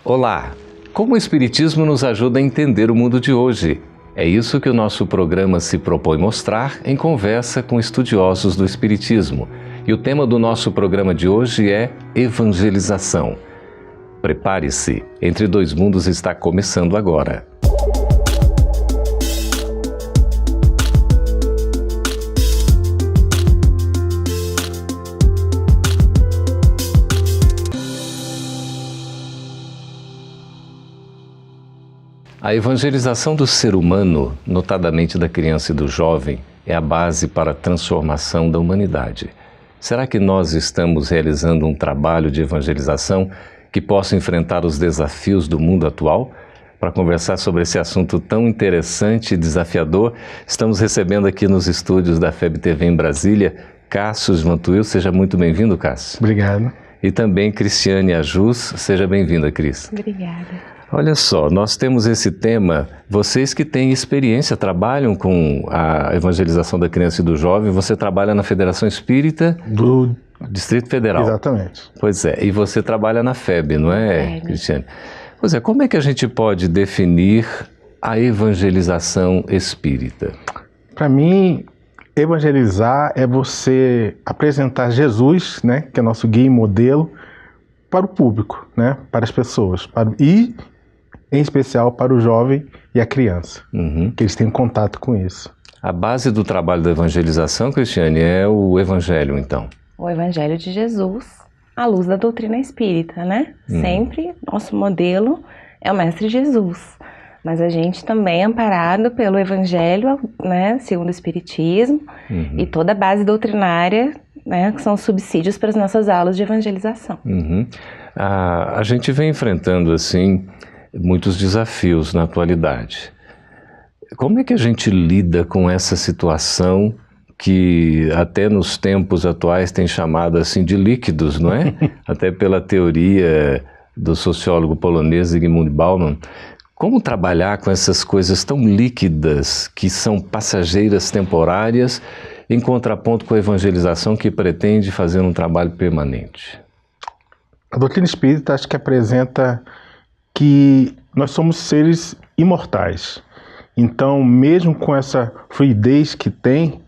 Olá! Como o Espiritismo nos ajuda a entender o mundo de hoje? É isso que o nosso programa se propõe mostrar em conversa com estudiosos do Espiritismo. E o tema do nosso programa de hoje é evangelização. Prepare-se, Entre Dois Mundos está começando agora. A evangelização do ser humano, notadamente da criança e do jovem, é a base para a transformação da humanidade. Será que nós estamos realizando um trabalho de evangelização que possa enfrentar os desafios do mundo atual? Para conversar sobre esse assunto tão interessante e desafiador, estamos recebendo aqui nos estúdios da FEB TV em Brasília, Cássio Mantuil. Seja muito bem-vindo, Cássio. Obrigado. E também Cristiane Ajus. Seja bem-vinda, Cris. Obrigada. Olha só, nós temos esse tema, vocês que têm experiência, trabalham com a evangelização da criança e do jovem, você trabalha na Federação Espírita do Distrito Federal. Exatamente. Pois é, e você trabalha na FEB, não é, Cristiane? Pois é, como é que a gente pode definir a evangelização espírita? Para mim, evangelizar é você apresentar Jesus, né, que é nosso guia e modelo, para o público, né, para as pessoas, e em especial para o jovem e a criança, que eles têm contato com isso. A base do trabalho da evangelização, Cristiane, é o Evangelho, então? O Evangelho de Jesus, à luz da doutrina espírita, né? Sempre nosso modelo é o Mestre Jesus. Mas a gente também é amparado pelo Evangelho, né, segundo o Espiritismo, e toda a base doutrinária, né, que são subsídios para as nossas aulas de evangelização. A gente vem enfrentando, assim, muitos desafios na atualidade. Como é que a gente lida com essa situação que até nos tempos atuais tem chamado assim de líquidos, não é? Até pela teoria do sociólogo polonês Zygmunt Bauman. Como trabalhar com essas coisas tão líquidas que são passageiras temporárias em contraponto com a evangelização que pretende fazer um trabalho permanente? A doutrina espírita acho que apresenta que nós somos seres imortais. Então, mesmo com essa fluidez que tem,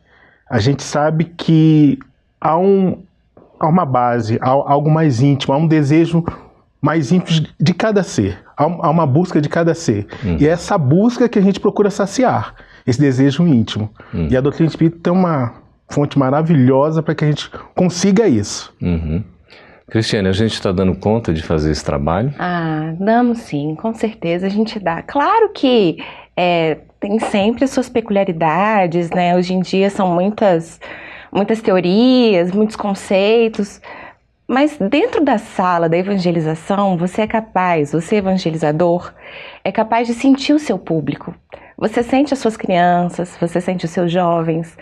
a gente sabe que há uma base, há algo mais íntimo, há um desejo mais íntimo de cada ser, há uma busca de cada ser. E é essa busca que a gente procura saciar, esse desejo íntimo. E a doutrina espírita tem uma fonte maravilhosa para que a gente consiga isso. Cristiane, a gente está dando conta de fazer esse trabalho? Damos sim, com certeza a gente dá. Claro que tem sempre as suas peculiaridades, né? Hoje em dia são muitas teorias, muitos conceitos, mas dentro da sala da evangelização, você evangelizador, é capaz de sentir o seu público. Você sente as suas crianças, você sente os seus jovens.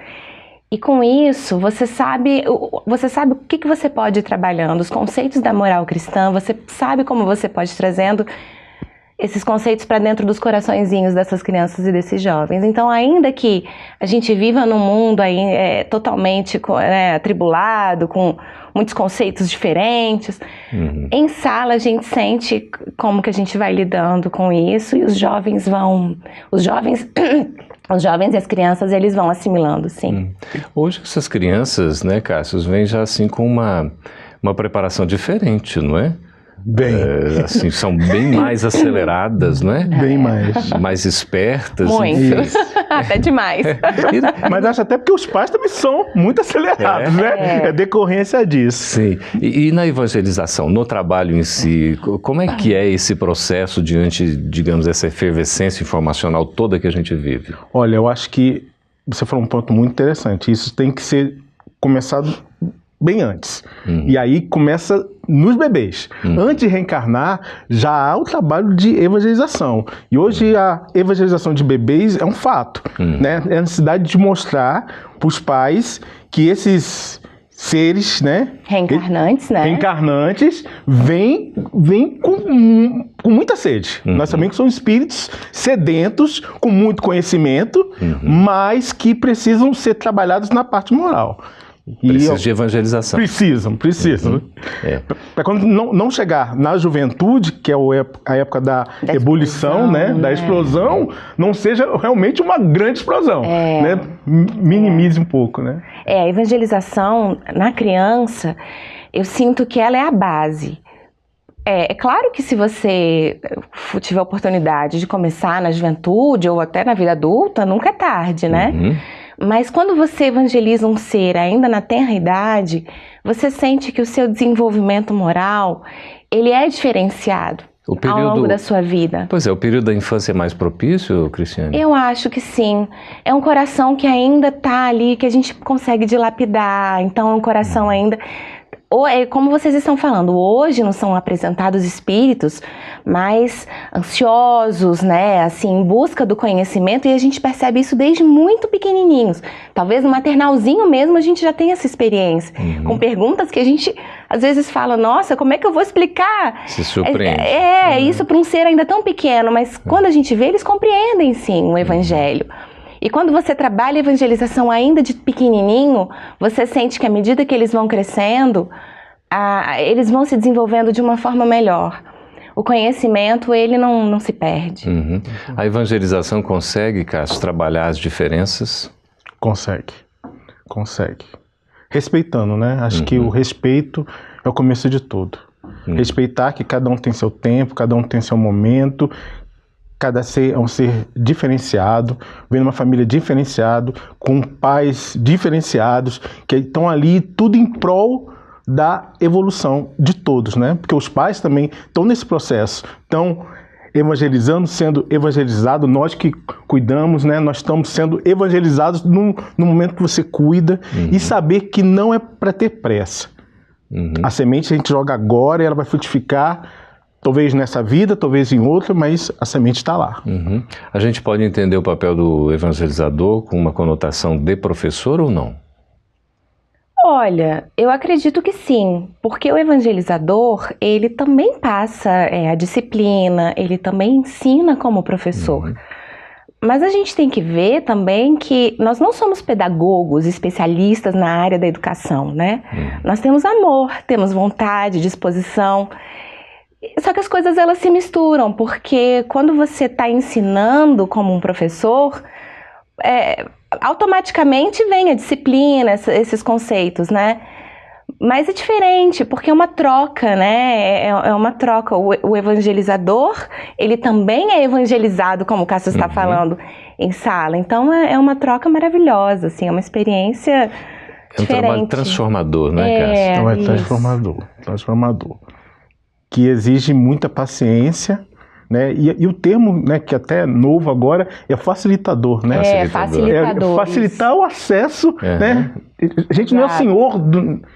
E com isso, você sabe o que você pode ir trabalhando, os conceitos da moral cristã, você sabe como você pode ir trazendo esses conceitos para dentro dos coraçõezinhos dessas crianças e desses jovens. Então, ainda que a gente viva num mundo aí, totalmente atribulado, com muitos conceitos diferentes, em sala a gente sente como que a gente vai lidando com isso e os jovens e as crianças, eles vão assimilando, sim. Hoje essas crianças, né, Cássio, vêm já assim com uma preparação diferente, não é? Bem. Assim, são bem mais aceleradas, não é? Bem mais. Mais espertas. Muito. Até demais. Mas acho até porque os pais também são muito acelerados, né? É decorrência disso. Sim. E na evangelização, no trabalho em si, como é que é esse processo diante, digamos, dessa efervescência informacional toda que a gente vive? Olha, eu acho que você falou um ponto muito interessante. Isso tem que ser começado bem antes. E aí começa nos bebês. Antes de reencarnar, já há o trabalho de evangelização. E hoje a evangelização de bebês é um fato. Né? É a necessidade de mostrar para os pais que esses seres, né? Reencarnantes, vêm com muita sede. Nós sabemos que são espíritos sedentos, com muito conhecimento, mas que precisam ser trabalhados na parte moral. Precisa de evangelização. Precisam. Para quando não chegar na juventude, que é a época da ebulição, né? Da explosão, não seja realmente uma grande explosão, né? Minimize um pouco, né? A evangelização na criança, eu sinto que ela é a base. É claro que se você tiver a oportunidade de começar na juventude ou até na vida adulta, nunca é tarde, né? Mas quando você evangeliza um ser ainda na tenra idade, você sente que o seu desenvolvimento moral, ele é diferenciado ao longo da sua vida. Pois é, o período da infância é mais propício, Cristiane? Eu acho que sim. É um coração que ainda está ali, que a gente consegue dilapidar. Então é um coração ainda... Como vocês estão falando, hoje não são apresentados espíritos mais ansiosos, né, assim, em busca do conhecimento, e a gente percebe isso desde muito pequenininhos. Talvez no maternalzinho mesmo a gente já tenha essa experiência, com perguntas que a gente às vezes fala, nossa, como é que eu vou explicar? Se surpreende. Isso para um ser ainda tão pequeno, mas quando a gente vê, eles compreendem sim o evangelho. E quando você trabalha a evangelização ainda de pequenininho, você sente que à medida que eles vão crescendo, eles vão se desenvolvendo de uma forma melhor. O conhecimento, ele não se perde. A evangelização consegue, Cássio, trabalhar as diferenças? Consegue. Respeitando, né? Acho que o respeito é o começo de tudo. Respeitar que cada um tem seu tempo, cada um tem seu momento. Cada ser é um ser diferenciado, vem numa família diferenciada, com pais diferenciados, que estão ali tudo em prol da evolução de todos, né? Porque os pais também estão nesse processo, estão evangelizando, sendo evangelizados, nós que cuidamos, né? Nós estamos sendo evangelizados no momento que você cuida, e saber que não é para ter pressa. A semente a gente joga agora e ela vai frutificar, talvez nessa vida, talvez em outra, mas a semente está lá. A gente pode entender o papel do evangelizador com uma conotação de professor ou não? Olha, eu acredito que sim, porque o evangelizador, ele também passa a disciplina, ele também ensina como professor. Mas a gente tem que ver também que nós não somos pedagogos, especialistas na área da educação, né? Nós temos amor, temos vontade, disposição. Só que as coisas elas se misturam, porque quando você está ensinando como um professor, automaticamente vem a disciplina, esses conceitos, né? Mas é diferente, porque é uma troca, né? É uma troca. O evangelizador, ele também é evangelizado, como o Cássio está falando, em sala. Então é uma troca maravilhosa, assim, é uma experiência diferente. É um trabalho transformador, né, Cássio? Então transformador. Que exige muita paciência, né? E o termo, né, que até é novo agora, é facilitador, né? Facilitador. Facilitar o acesso, né? A gente não é senhor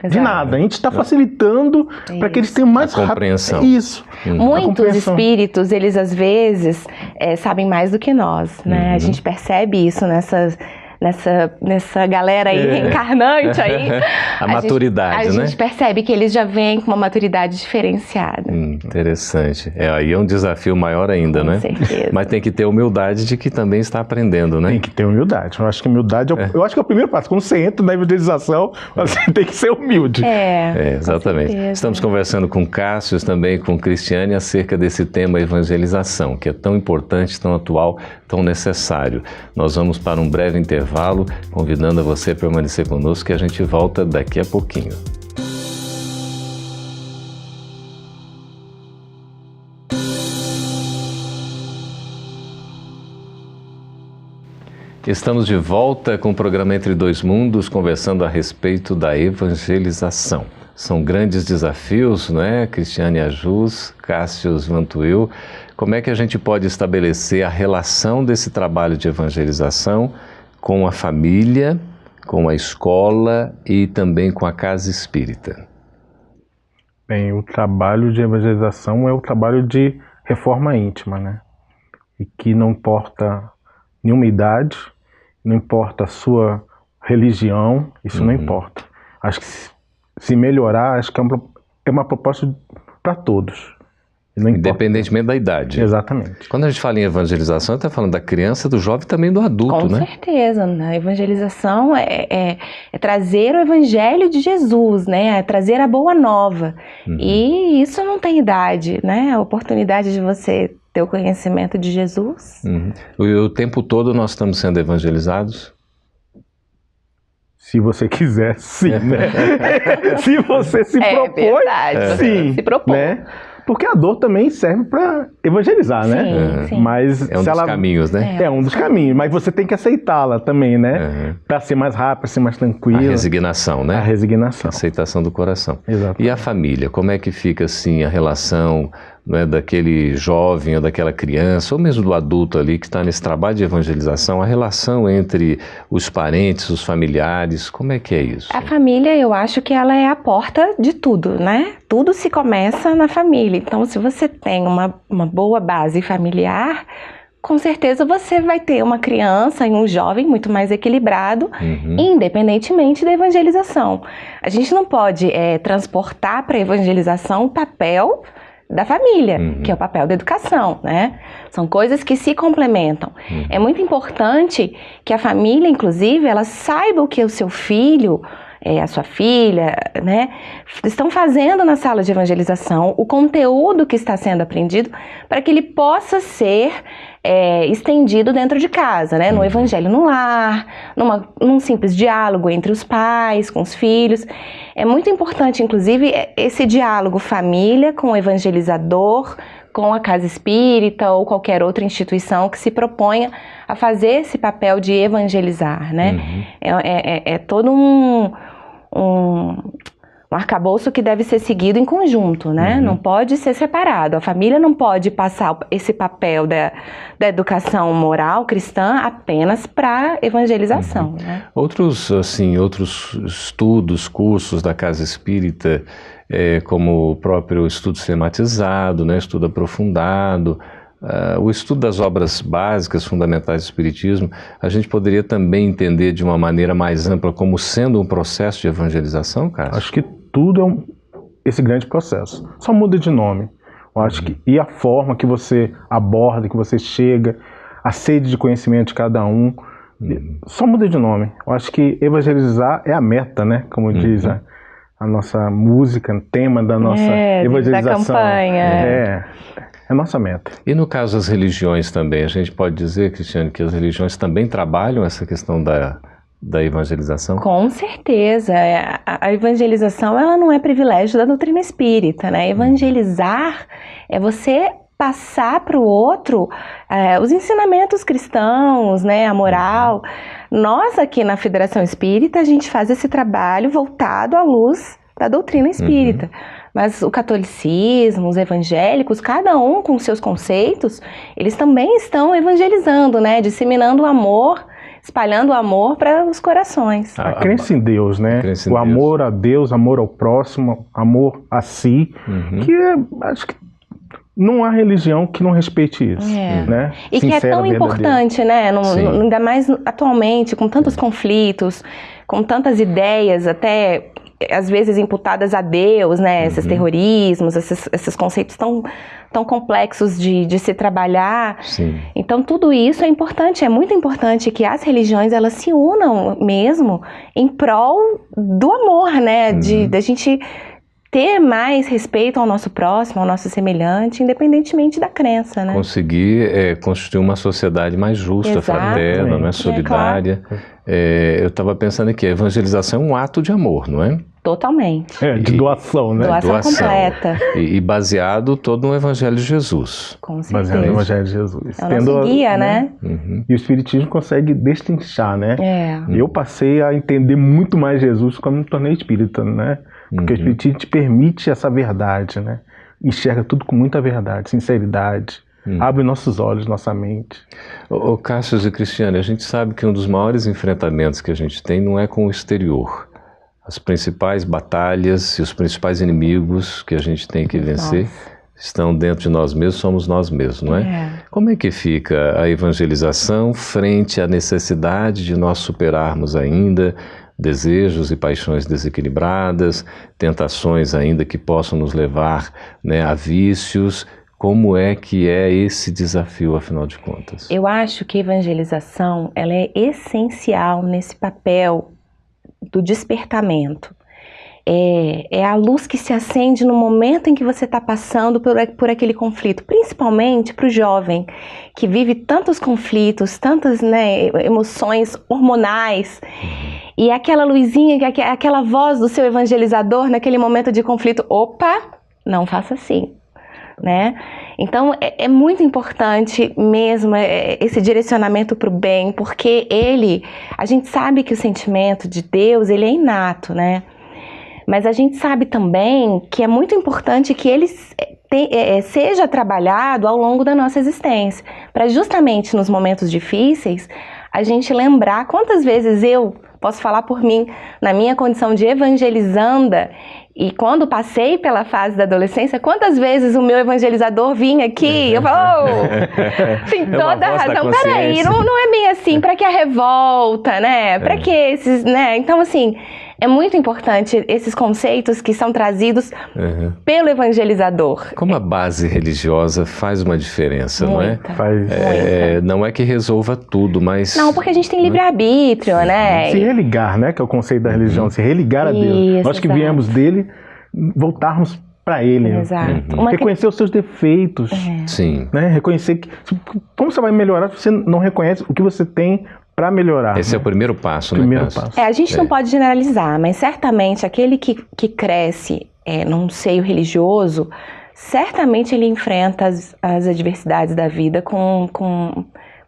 de nada, a gente está facilitando para que eles tenham mais compreensão. Isso. Muitos espíritos, eles às vezes sabem mais do que nós, né? A gente percebe isso nessa galera aí reencarnante aí. A maturidade, né? A gente percebe que eles já vêm com uma maturidade diferenciada. Interessante. Aí é um desafio maior ainda, né? Com certeza. Mas tem que ter humildade de que também está aprendendo, né? Tem que ter humildade. Eu acho que humildade eu acho que é o primeiro passo. Quando você entra na evangelização, você tem que ser humilde. Exatamente. Estamos conversando com Cássio, também com Cristiane, acerca desse tema evangelização, que é tão importante, tão atual, tão necessário. Nós vamos para um breve intervalo, convidando a você a permanecer conosco, que a gente volta daqui a pouquinho. Estamos de volta com o programa Entre Dois Mundos, conversando a respeito da evangelização. São grandes desafios, não é? Cristiane Ajus, Cássio Vantuil. Como é que a gente pode estabelecer a relação desse trabalho de evangelização com a família, com a escola e também com a casa espírita? Bem, o trabalho de evangelização é o trabalho de reforma íntima, né? E que não importa nenhuma idade, não importa a sua religião, isso não importa. Acho que se melhorar, acho que é uma proposta para todos. Não importa. Independentemente da idade. Exatamente. Quando a gente fala em evangelização, está falando da criança, do jovem e também do adulto, Com né? certeza, né? A evangelização é trazer o evangelho de Jesus, né? É trazer a boa nova. E isso não tem idade, né? A oportunidade de você ter o conhecimento de Jesus. O tempo todo nós estamos sendo evangelizados? Se você quiser, sim, né? Se você se propõe, verdade, sim. Se propõe. Né? Porque a dor também serve para evangelizar, né? Sim. Mas É um dos caminhos, né? É um dos caminhos, mas você tem que aceitá-la também, né? Para ser mais rápido, para ser mais tranquilo. A resignação, né? A resignação. A aceitação do coração. Exato. E a família, como é que fica assim a relação, né, daquele jovem ou daquela criança, ou mesmo do adulto ali que está nesse trabalho de evangelização, a relação entre os parentes, os familiares, como é que é isso? A família, eu acho que ela é a porta de tudo, né? Tudo se começa na família. Então, se você tem uma boa base familiar, com certeza você vai ter uma criança e um jovem muito mais equilibrado, independentemente da evangelização. A gente não pode transportar para a evangelização o papel da família, que é o papel da educação, né? São coisas que se complementam. É muito importante que a família, inclusive, ela saiba o que o seu filho, a sua filha, né, estão fazendo na sala de evangelização, o conteúdo que está sendo aprendido, para que ele possa ser estendido dentro de casa, né, no evangelho no lar, num simples diálogo entre os pais, com os filhos. É muito importante, inclusive, esse diálogo família com o evangelizador, com a casa espírita ou qualquer outra instituição que se proponha a fazer esse papel de evangelizar, né? É todo um arcabouço que deve ser seguido em conjunto, né? Não pode ser separado. A família não pode passar esse papel da educação moral cristã apenas para evangelização, né? Outros estudos, cursos da Casa Espírita, como o próprio estudo sistematizado, né? Estudo aprofundado, o estudo das obras básicas, fundamentais do Espiritismo, a gente poderia também entender de uma maneira mais ampla como sendo um processo de evangelização, Cássio? Acho que tudo é esse grande processo. Só muda de nome. Eu acho que, e a forma que você aborda, que você chega, a sede de conhecimento de cada um, só muda de nome. Eu acho que evangelizar é a meta, né? Como diz a nossa música, o tema da nossa evangelização. Da campanha. É a nossa meta. E no caso das religiões também, a gente pode dizer, Cristiane, que as religiões também trabalham essa questão da evangelização? Com certeza. A evangelização, ela não é privilégio da doutrina espírita, né? Evangelizar é você passar para o outro os ensinamentos cristãos, né? A moral. Nós aqui na Federação Espírita, a gente faz esse trabalho voltado à luz da doutrina espírita. Mas o catolicismo, os evangélicos, cada um com seus conceitos, eles também estão evangelizando, né? Disseminando o amor, espalhando o amor para os corações. A crença em Deus, né? O amor a Deus, amor ao próximo, amor a si, que acho que não há religião que não respeite isso, né? E que é tão importante, né? Ainda mais atualmente, com tantos conflitos, com tantas ideias, até às vezes imputadas a Deus, né? Esses terrorismos, esses conceitos tão complexos de se trabalhar. Então tudo isso é importante, é muito importante que as religiões elas se unam mesmo em prol do amor, né? Da gente ter mais respeito ao nosso próximo, ao nosso semelhante, independentemente da crença, né? Conseguir constituir uma sociedade mais justa, fraterna, né? Solidária. Claro. Eu estava pensando aqui, a evangelização é um ato de amor, não é? Totalmente. De doação, né? Doação completa. E baseado todo no Evangelho de Jesus. Com certeza. Baseado no Evangelho de Jesus. É o nosso guia, né? E o Espiritismo consegue destrinchar, né? Eu passei a entender muito mais Jesus quando me tornei espírita, né? Porque o Espiritismo te permite essa verdade, né? Enxerga tudo com muita verdade, sinceridade. Abre nossos olhos, nossa mente. Cássio e Cristiane, a gente sabe que um dos maiores enfrentamentos que a gente tem não é com o exterior. As principais batalhas e os principais inimigos que a gente tem que vencer estão dentro de nós mesmos, somos nós mesmos, não é? Como é que fica a evangelização frente à necessidade de nós superarmos ainda desejos e paixões desequilibradas, tentações ainda que possam nos levar, né, a vícios? Como é que é esse desafio, afinal de contas? Eu acho que a evangelização, ela é essencial nesse papel do despertamento. É a luz que se acende no momento em que você está passando por aquele conflito, principalmente para o jovem, que vive tantos conflitos, tantas, né, emoções hormonais, e aquela luzinha, aquela voz do seu evangelizador naquele momento de conflito, opa, não faça assim. Né? Então é muito importante mesmo esse direcionamento para o bem, porque a gente sabe que o sentimento de Deus, ele é inato, né? Mas a gente sabe também que é muito importante que ele seja trabalhado ao longo da nossa existência, para justamente nos momentos difíceis a gente lembrar quantas vezes eu posso falar por mim, na minha condição de evangelizanda, e quando passei pela fase da adolescência, quantas vezes o meu evangelizador vinha aqui, eu falo, tem toda a razão, peraí, não é bem assim, para que a revolta, né, para que esses, né, então assim, é muito importante esses conceitos que são trazidos pelo evangelizador. Como a base religiosa faz uma diferença, não é? Não é que resolva tudo, mas... Não, porque a gente tem livre-arbítrio, né? Se religar, né? Que é o conceito da religião, se religar a Deus. Isso, nós que viemos dele, voltarmos para ele. Exato. Reconhecer os seus defeitos. Sim. Né? Reconhecer que... Como você vai melhorar se você não reconhece o que você tem para melhorar? Esse é o primeiro passo, A gente não pode generalizar, mas certamente aquele que cresce num seio religioso, certamente ele enfrenta as adversidades da vida com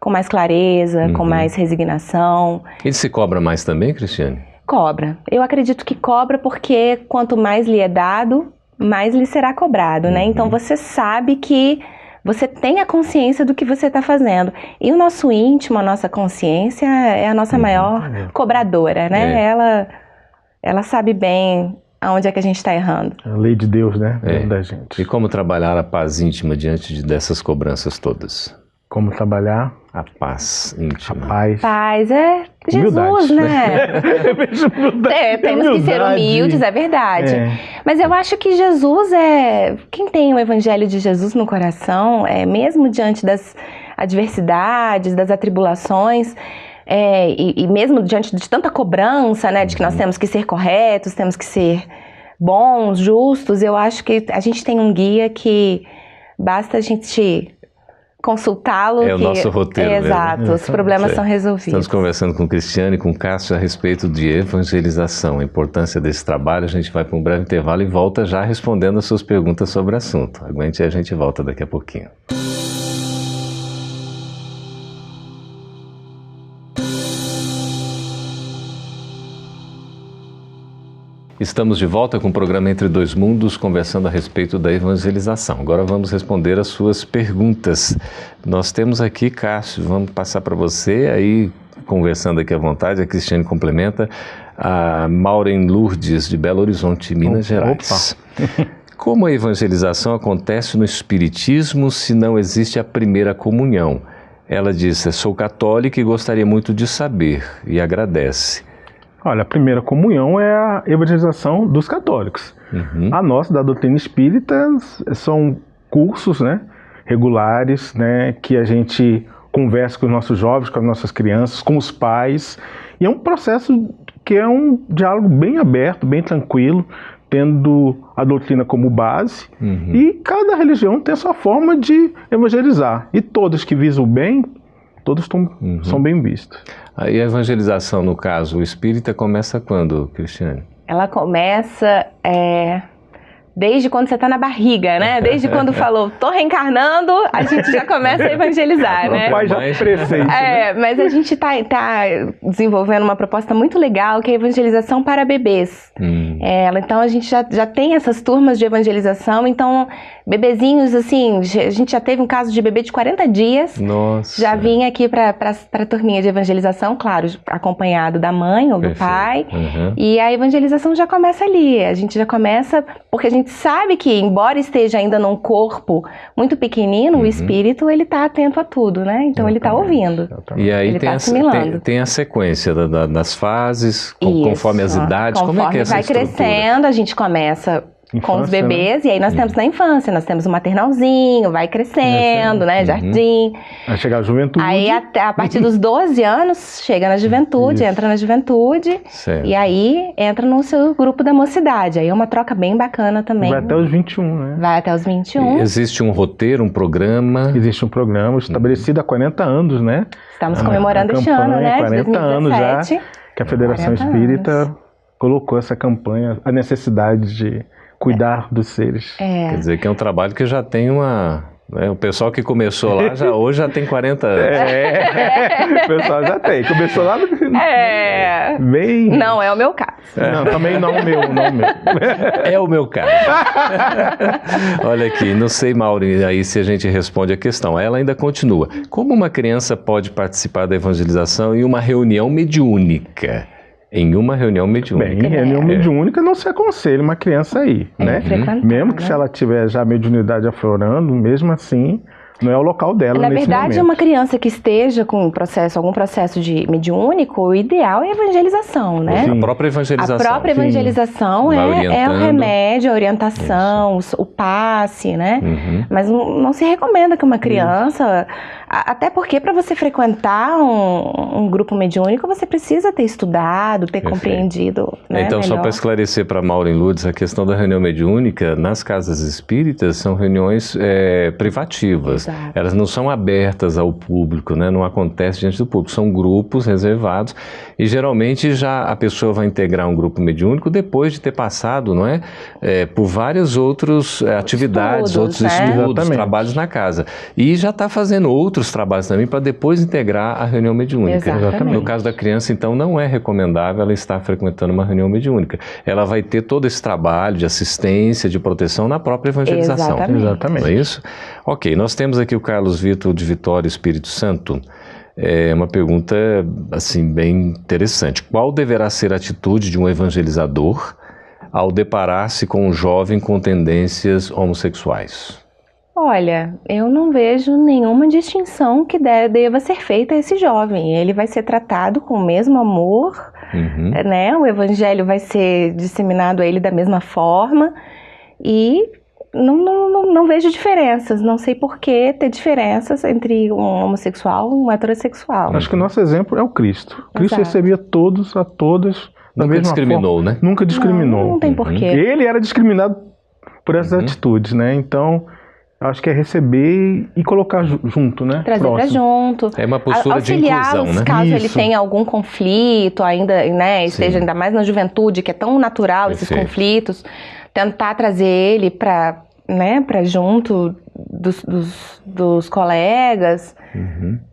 mais clareza, com mais resignação. Ele se cobra mais também, Cristiane? Cobra. Eu acredito que cobra porque quanto mais lhe é dado, mais lhe será cobrado, né? Então você sabe que você tem a consciência do que você está fazendo. E o nosso íntimo, a nossa consciência é a nossa maior cobradora, né? Ela sabe bem aonde é que a gente está errando. A lei de Deus, né? Dentro da gente. E como trabalhar a paz íntima diante dessas cobranças todas? Como trabalhar a paz íntima. A paz. Paz é Jesus, humildade, né? Temos que ser humildes, é verdade. Mas eu acho que Jesus quem tem o evangelho de Jesus no coração, mesmo diante das adversidades, das atribulações, e mesmo diante de tanta cobrança, né, de que nós temos que ser corretos, temos que ser bons, justos, eu acho que a gente tem um guia que basta a gente consultá-lo. É o nosso roteiro. Exato, os problemas são resolvidos. Estamos conversando com Cristiane e com Cássio a respeito de evangelização, a importância desse trabalho. A gente vai para um breve intervalo e volta já respondendo as suas perguntas sobre o assunto. Aguente e a gente volta daqui a pouquinho. Estamos de volta com o programa Entre Dois Mundos, conversando a respeito da evangelização. Agora vamos responder as suas perguntas. Nós temos aqui, Cássio, vamos passar para você, aí conversando aqui à vontade, a Cristiane complementa, a Maureen Lourdes, de Belo Horizonte, Minas Gerais. Como a evangelização acontece no Espiritismo se não existe a primeira comunhão? Ela disse, sou católica e gostaria muito de saber, e agradece. Olha, a primeira comunhão é a evangelização dos católicos. A nossa, da doutrina espírita, são cursos, né, regulares, né, que a gente conversa com os nossos jovens, com as nossas crianças, com os pais. E é um processo que é um diálogo bem aberto, bem tranquilo, tendo a doutrina como base. E cada religião tem a sua forma de evangelizar. E todos que visam o bem, todos são bem vistos. Aí a evangelização, no caso, o espírita, começa quando, Cristiane? Ela começa desde quando você está na barriga, né? Desde quando falou, tô reencarnando, a gente já começa a evangelizar, né? O pai já presente, né? Mas a gente tá desenvolvendo uma proposta muito legal, que é a evangelização para bebês. Então a gente já tem essas turmas de evangelização, então bebezinhos, assim, a gente já teve um caso de bebê de 40 dias. Nossa. Já vinha aqui para a turminha de evangelização, claro, acompanhado da mãe ou do pai. E a evangelização já começa ali. A gente já começa, porque a gente sabe que, embora esteja ainda num corpo muito pequenino, o espírito, ele está atento a tudo, né? Então ele está ouvindo. E aí ele tem a sequência das fases, conforme as idades. Como é que é essa vai estrutura? Crescendo, a gente começa com os Infância, bebês, e aí nós temos na infância, nós temos o maternalzinho, vai crescendo, né, jardim. Vai chegar a juventude. Aí a partir dos 12 anos, chega na juventude, entra na juventude, Certo. e aí entra no seu grupo da mocidade. Aí é uma troca bem bacana também. Vai até os 21, né? Vai até os 21. Existe um roteiro, um programa? Existe um programa estabelecido há 40 anos, né? Estamos comemorando este ano, campanha, né, de 40 anos já, 2017. que a Federação 40 Espírita anos. colocou essa campanha, a necessidade de cuidar dos seres. Quer dizer que é um trabalho que já tem uma... né, o pessoal que começou lá, hoje já tem 40 anos. O pessoal já tem. Começou lá bem... Não é o meu caso. Não, também não o meu, não o meu. É o meu caso. Olha aqui, não sei, Mauri, aí se a gente responde a questão. Ela ainda continua. Como uma criança pode participar da evangelização em uma reunião mediúnica? Em uma reunião mediúnica. Bem, em reunião mediúnica não se aconselha uma criança aí, né? frequentar, Mesmo que né? se ela tiver já a mediunidade aflorando, mesmo assim, não é o local dela Na nesse verdade, momento. uma criança que esteja com algum processo de mediúnico, o ideal é a evangelização, né? A própria evangelização. A própria evangelização Vai é o orientando. remédio, a orientação, o passe, né? Mas não se recomenda que uma criança... Até porque para você frequentar um grupo mediúnico, você precisa ter estudado, ter compreendido, né, Então, só melhor. para esclarecer para Maureen Lourdes, a questão da reunião mediúnica, nas casas espíritas, são reuniões privativas. Exato. Elas não são abertas ao público, né? Não acontece diante do público. São grupos reservados e, geralmente, já a pessoa vai integrar um grupo mediúnico depois de ter passado, não é? Por várias outras atividades, outros né? estudos, Exatamente. trabalhos na casa. E já está fazendo outros trabalhos também para depois integrar a reunião mediúnica. Exatamente. No caso da criança, então, não é recomendável ela estar frequentando uma reunião mediúnica. Ela vai ter todo esse trabalho de assistência, de proteção na própria evangelização. Exatamente. Não é isso? Ok, nós temos aqui o Carlos Vitor de Vitória, Espírito Santo. É uma pergunta, assim, bem interessante. Qual deverá ser a atitude de um evangelizador ao deparar-se com um jovem com tendências homossexuais? Olha, eu não vejo nenhuma distinção que deva ser feita a esse jovem. Ele vai ser tratado com o mesmo amor, né? O evangelho vai ser disseminado a ele da mesma forma e não vejo diferenças. Não sei por que ter diferenças entre um homossexual e um heterossexual. Acho que o nosso exemplo é o Cristo. Cristo Exato. recebia todos, a todas, da Nunca mesma discriminou, forma. né? Nunca discriminou. Não tem porquê. Ele era discriminado por essas atitudes, né? Então, acho que é receber e colocar junto, né? Trazer pra Próximo. junto. É uma postura de Auxiliá-los inclusão, né? caso ele Isso. tenha algum conflito ainda, né? Esteja ainda mais na juventude, que é tão natural esses Perfeito. conflitos. Tentar trazer ele para, né, para junto dos colegas.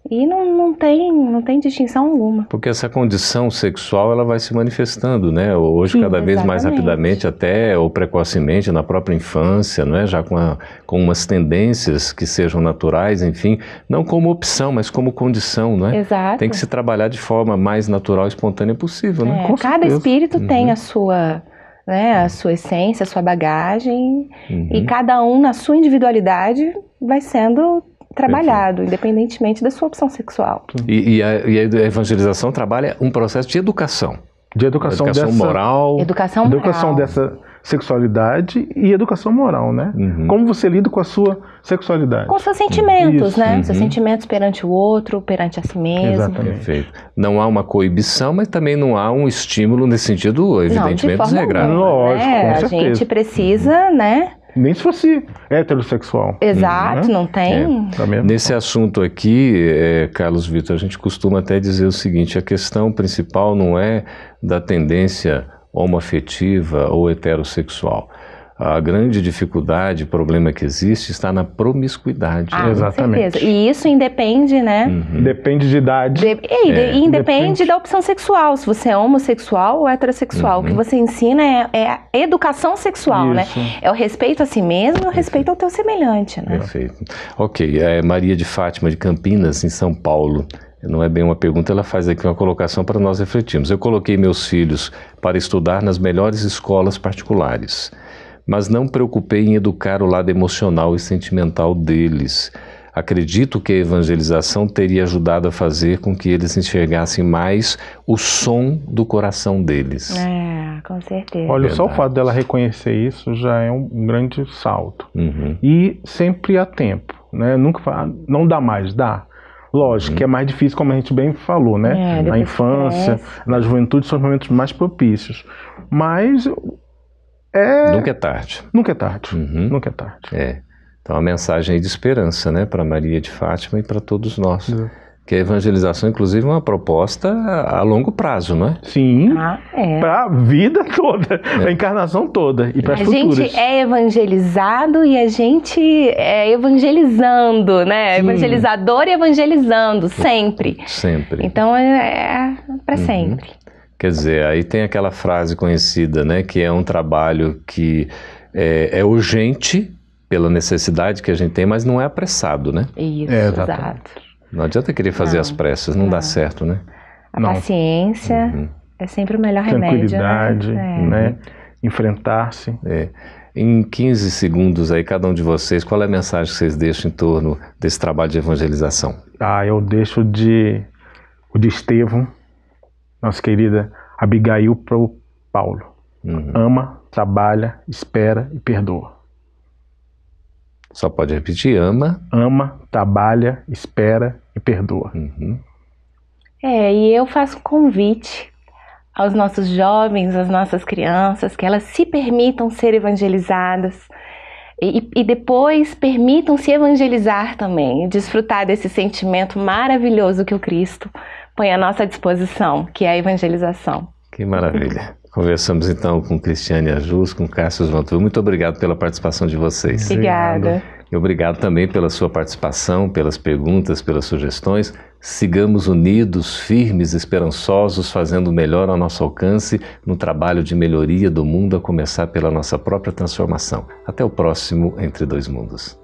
E não tem distinção alguma. Porque essa condição sexual, ela vai se manifestando, né? Hoje, Sim, cada vez mais exatamente. rapidamente, até ou precocemente, na própria infância, não é? Já com umas tendências que sejam naturais, enfim, não como opção, mas como condição, não é? Exato. Tem que se trabalhar de forma mais natural e espontânea possível, né? Com Cada certeza. espírito tem a sua, né, a sua essência, a sua bagagem, e cada um, na sua individualidade, vai sendo trabalhado, independentemente da sua opção sexual. E a evangelização trabalha um processo de educação. De educação dessa moral. Educação moral. educação dessa sexualidade e educação moral, né? Como você lida com a sua sexualidade. Com seus sentimentos, Isso. né? Seus sentimentos perante o outro, perante a si mesmo. Exatamente. Perfeito. Não há uma coibição, mas também não há um estímulo nesse sentido, evidentemente, Não, de forma desregrado. alguma, Lógico, né? com A certeza. gente precisa, né? Nem se fosse heterossexual. Exato, Né? não tem... Tá mesmo? Nesse assunto aqui, Carlos Vitor, a gente costuma até dizer o seguinte: a questão principal não é da tendência homoafetiva ou heterossexual. A grande dificuldade, problema que existe, está na promiscuidade. Ah, Exatamente. com certeza. E isso independe, né? Depende de idade. E independe depende. da opção sexual, se você é homossexual ou heterossexual. O que você ensina é a educação sexual, Isso. né? É o respeito a si mesmo e o respeito ao teu semelhante, né? Perfeito. Ok, Maria de Fátima de Campinas, em São Paulo. Não é bem uma pergunta, ela faz aqui uma colocação para nós refletirmos. Eu coloquei meus filhos para estudar nas melhores escolas particulares, mas não preocupei em educar o lado emocional e sentimental deles. acredito que a evangelização teria ajudado a fazer com que eles enxergassem mais o som do coração deles. Com certeza. Olha, só o Verdade. fato dela reconhecer isso já é um grande salto. Uhum. E sempre há tempo, né? Nunca fala, não dá mais, dá. Lógico que é mais difícil, como a gente bem falou, né? Na depois infância, cresce. na juventude são os momentos mais propícios. Mas Nunca é tarde. nunca é tarde. Uhum. Nunca é tarde. É. Então, a mensagem aí de esperança, né, para Maria de Fátima e para todos nós. Que a evangelização, inclusive, é uma proposta a longo prazo, não é? Sim, É. para a vida toda, a encarnação toda e para as A futuras. gente é evangelizado e a gente é evangelizando, né? Sim. Evangelizador e evangelizando, sempre. Sempre. Então é para sempre. Quer dizer, aí tem aquela frase conhecida, né, que é um trabalho que é urgente pela necessidade que a gente tem, mas não é apressado, né? Isso, exatamente. exato. Não adianta querer fazer Não, às pressas, não dá certo, né? A Não. paciência é sempre o melhor remédio, Tranquilidade, né? né? Enfrentar-se. É. Em 15 segundos aí, cada um de vocês, qual é a mensagem que vocês deixam em torno desse trabalho de evangelização? Eu deixo o de Estevão, nossa querida Abigail, para o Paulo. Ama, trabalha, espera e perdoa. Só pode repetir, ama. Ama, trabalha, espera e perdoa. E eu faço um convite aos nossos jovens, às nossas crianças, que elas se permitam ser evangelizadas e depois permitam se evangelizar também, e desfrutar desse sentimento maravilhoso que o Cristo põe à nossa disposição, que é a evangelização. Que maravilha. Conversamos então com Cristiane Ajus, com Cássio Vantur. Muito obrigado pela participação de vocês. Obrigada. E obrigado também pela sua participação, pelas perguntas, pelas sugestões. Sigamos unidos, firmes, esperançosos, fazendo o melhor ao nosso alcance no trabalho de melhoria do mundo, a começar pela nossa própria transformação. Até o próximo Entre Dois Mundos.